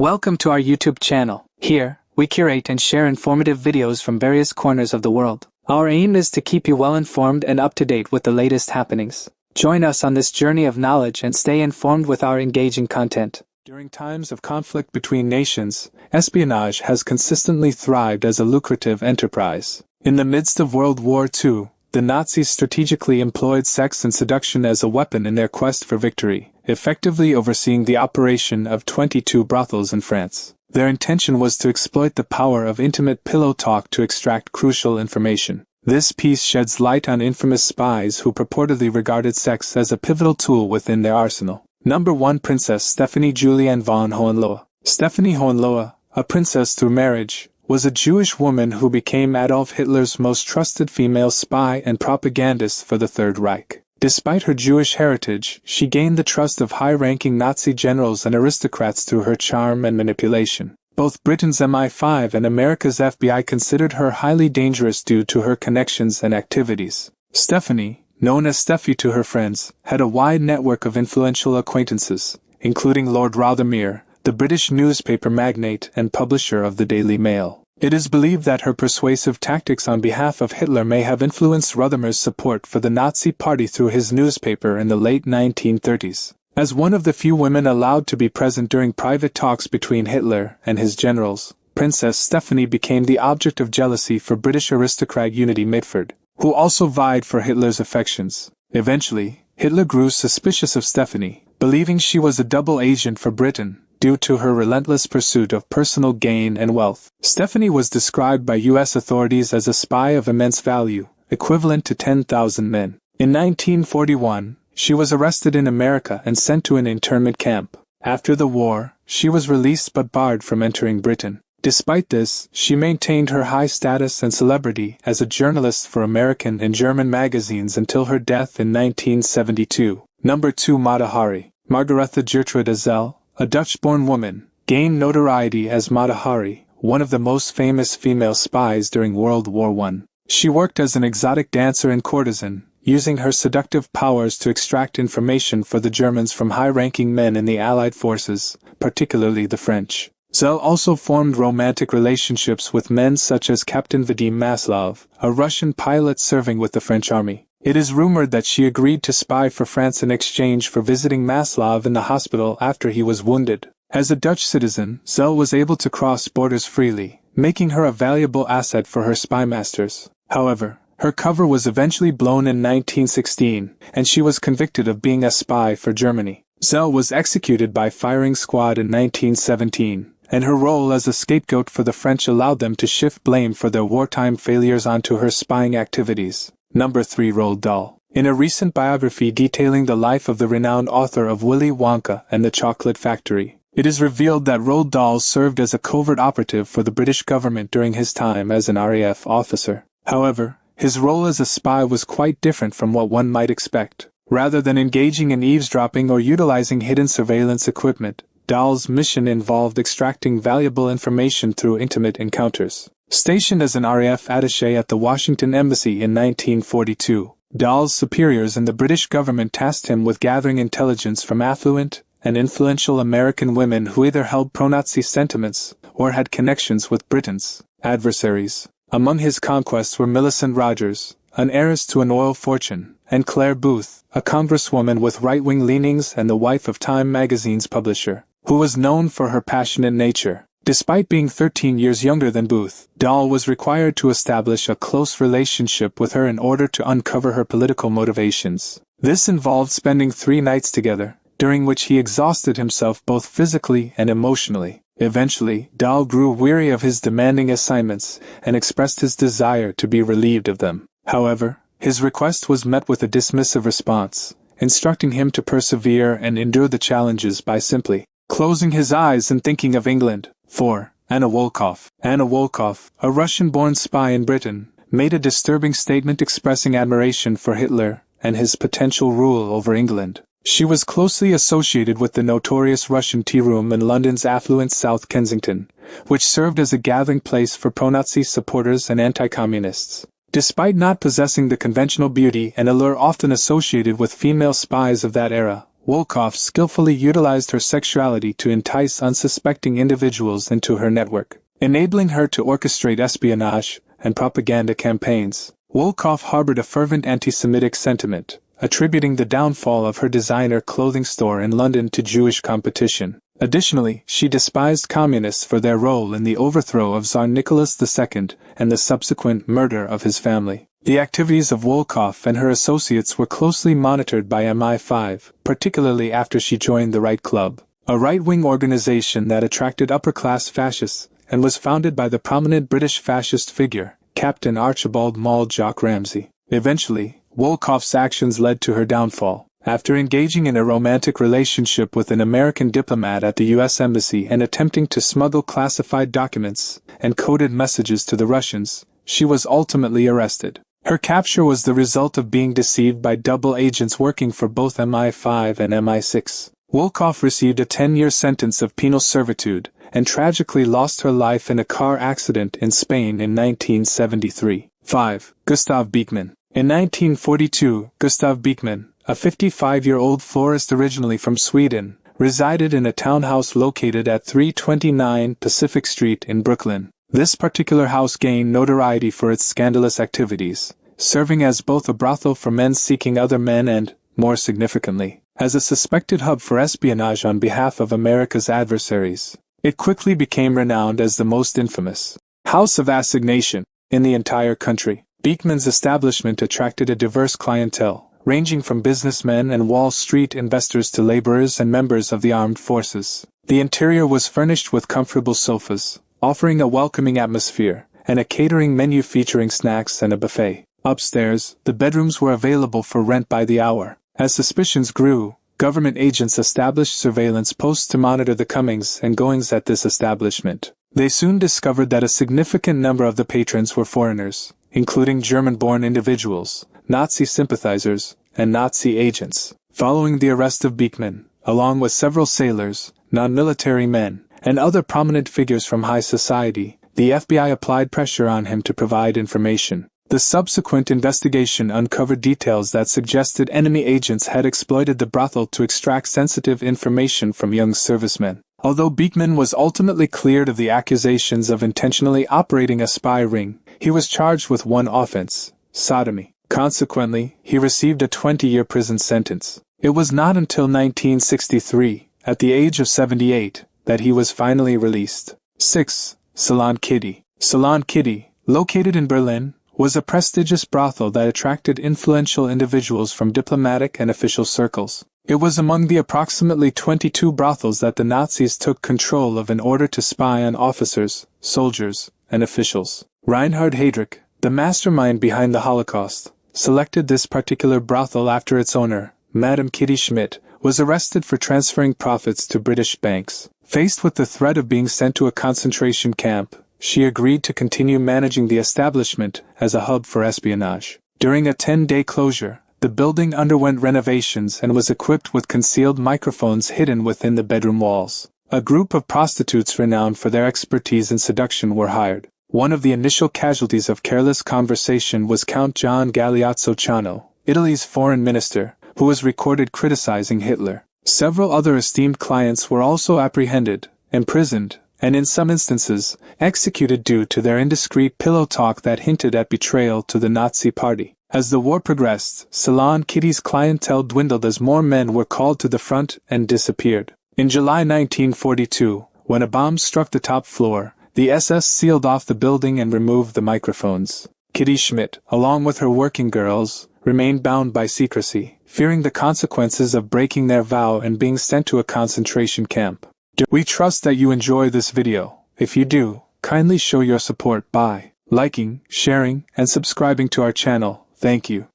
Welcome to our YouTube channel. Here, we curate and share informative videos from various corners of the world. Our aim is to keep you well informed and up to date with the latest happenings. Join us on this journey of knowledge and stay informed with our engaging content. During times of conflict between nations, espionage has consistently thrived as a lucrative enterprise. In the midst of World War II, the Nazis strategically employed sex and seduction as a weapon in their quest for victory, effectively overseeing the operation of 22 brothels in France. Their intention was to exploit the power of intimate pillow talk to extract crucial information. This piece sheds light on infamous spies who purportedly regarded sex as a pivotal tool within their arsenal. Number 1. Princess Stephanie Juliane von Hohenlohe. Stephanie Hohenlohe, a princess through marriage, was a Jewish woman who became Adolf Hitler's most trusted female spy and propagandist for the Third Reich. Despite her Jewish heritage, she gained the trust of high-ranking Nazi generals and aristocrats through her charm and manipulation. Both Britain's MI5 and America's FBI considered her highly dangerous due to her connections and activities. Stephanie, known as Steffi to her friends, had a wide network of influential acquaintances, including Lord Rothermere, the British newspaper magnate and publisher of the Daily Mail. It is believed that her persuasive tactics on behalf of Hitler may have influenced Rothermere's support for the Nazi Party through his newspaper in the late 1930s. As one of the few women allowed to be present during private talks between Hitler and his generals, Princess Stephanie became the object of jealousy for British aristocrat Unity Mitford, who also vied for Hitler's affections. Eventually, Hitler grew suspicious of Stephanie, believing she was a double agent for Britain, due to her relentless pursuit of personal gain and wealth. Stephanie was described by U.S. authorities as a spy of immense value, equivalent to 10,000 men. In 1941, she was arrested in America and sent to an internment camp. After the war, she was released but barred from entering Britain. Despite this, she maintained her high status and celebrity as a journalist for American and German magazines until her death in 1972. Number 2. Mata Hari. Margaretha Gertrude Zell, a Dutch-born woman, gained notoriety as Mata Hari, one of the most famous female spies during World War I. She worked as an exotic dancer and courtesan, using her seductive powers to extract information for the Germans from high-ranking men in the Allied forces, particularly the French. Zell also formed romantic relationships with men such as Captain Vadim Maslov, a Russian pilot serving with the French army. It is rumored that she agreed to spy for France in exchange for visiting Maslov in the hospital after he was wounded. As a Dutch citizen, Zell was able to cross borders freely, making her a valuable asset for her spy masters. However, her cover was eventually blown in 1916, and she was convicted of being a spy for Germany. Zell was executed by firing squad in 1917, and her role as a scapegoat for the French allowed them to shift blame for their wartime failures onto her spying activities. Number 3. Roald Dahl. In a recent biography detailing the life of the renowned author of Willy Wonka and the Chocolate Factory, it is revealed that Roald Dahl served as a covert operative for the British government during his time as an RAF officer. However, his role as a spy was quite different from what one might expect. Rather than engaging in eavesdropping or utilizing hidden surveillance equipment, Dahl's mission involved extracting valuable information through intimate encounters. Stationed as an RAF attaché at the Washington Embassy in 1942, Dahl's superiors in the British government tasked him with gathering intelligence from affluent and influential American women who either held pro-Nazi sentiments or had connections with Britain's adversaries. Among his conquests were Millicent Rogers, an heiress to an oil fortune, and Claire Booth, a congresswoman with right-wing leanings and the wife of Time magazine's publisher, who was known for her passionate nature. Despite being 13 years younger than Booth, Dahl was required to establish a close relationship with her in order to uncover her political motivations. This involved spending 3 nights together, during which he exhausted himself both physically and emotionally. Eventually, Dahl grew weary of his demanding assignments and expressed his desire to be relieved of them. However, his request was met with a dismissive response, instructing him to persevere and endure the challenges by simply closing his eyes and thinking of England. 4. Anna Volkov. Anna Volkov, a Russian-born spy in Britain, made a disturbing statement expressing admiration for Hitler and his potential rule over England. She was closely associated with the notorious Russian tea room in London's affluent South Kensington, which served as a gathering place for pro-Nazi supporters and anti-communists. Despite not possessing the conventional beauty and allure often associated with female spies of that era, Wolkoff skillfully utilized her sexuality to entice unsuspecting individuals into her network, enabling her to orchestrate espionage and propaganda campaigns. Wolkoff harbored a fervent anti-Semitic sentiment, attributing the downfall of her designer clothing store in London to Jewish competition. Additionally, she despised communists for their role in the overthrow of Tsar Nicholas II and the subsequent murder of his family. The activities of Wolkoff and her associates were closely monitored by MI5, particularly after she joined the Right Club, a right-wing organization that attracted upper-class fascists and was founded by the prominent British fascist figure, Captain Archibald Maule Jock Ramsey. Eventually, Wolkoff's actions led to her downfall. After engaging in a romantic relationship with an American diplomat at the U.S. Embassy and attempting to smuggle classified documents and coded messages to the Russians, she was ultimately arrested. Her capture was the result of being deceived by double agents working for both MI5 and MI6. Wolkoff received a 10-year sentence of penal servitude and tragically lost her life in a car accident in Spain in 1973. 5. Gustav Beekman. In 1942, Gustav Beekman, a 55-year-old florist originally from Sweden, resided in a townhouse located at 329 Pacific Street in Brooklyn. This particular house gained notoriety for its scandalous activities, serving as both a brothel for men seeking other men and, more significantly, as a suspected hub for espionage on behalf of America's adversaries. It quickly became renowned as the most infamous house of assignation in the entire country. Beekman's establishment attracted a diverse clientele, ranging from businessmen and Wall Street investors to laborers and members of the armed forces. The interior was furnished with comfortable sofas, offering a welcoming atmosphere, and a catering menu featuring snacks and a buffet. Upstairs, the bedrooms were available for rent by the hour. As suspicions grew, government agents established surveillance posts to monitor the comings and goings at this establishment. They soon discovered that a significant number of the patrons were foreigners, including German-born individuals, Nazi sympathizers, and Nazi agents. Following the arrest of Beekman, along with several sailors, non-military men, and other prominent figures from high society, the FBI applied pressure on him to provide information. The subsequent investigation uncovered details that suggested enemy agents had exploited the brothel to extract sensitive information from young servicemen. Although Beekman was ultimately cleared of the accusations of intentionally operating a spy ring, he was charged with one offense: sodomy. Consequently, he received a 20-year prison sentence. It was not until 1963, at the age of 78, that he was finally released. 6. Salon Kitty. Salon Kitty, located in Berlin, was a prestigious brothel that attracted influential individuals from diplomatic and official circles. It was among the approximately 22 brothels that the Nazis took control of in order to spy on officers, soldiers, and officials. Reinhard Heydrich, the mastermind behind the Holocaust, selected this particular brothel after its owner, Madame Kitty Schmidt, was arrested for transferring profits to British banks. Faced with the threat of being sent to a concentration camp, she agreed to continue managing the establishment as a hub for espionage. During a 10-day closure, the building underwent renovations and was equipped with concealed microphones hidden within the bedroom walls. A group of prostitutes renowned for their expertise in seduction were hired. One of the initial casualties of careless conversation was Count John Galeazzo Ciano, Italy's foreign minister, who was recorded criticizing Hitler. Several other esteemed clients were also apprehended, imprisoned, and in some instances, executed due to their indiscreet pillow talk that hinted at betrayal to the Nazi Party. As the war progressed, Salon Kitty's clientele dwindled as more men were called to the front and disappeared. In July 1942, when a bomb struck the top floor, the SS sealed off the building and removed the microphones. Kitty Schmidt, along with her working girls, remained bound by secrecy, fearing the consequences of breaking their vow and being sent to a concentration camp. We trust that you enjoy this video. If you do, kindly show your support by liking, sharing, and subscribing to our channel. Thank you.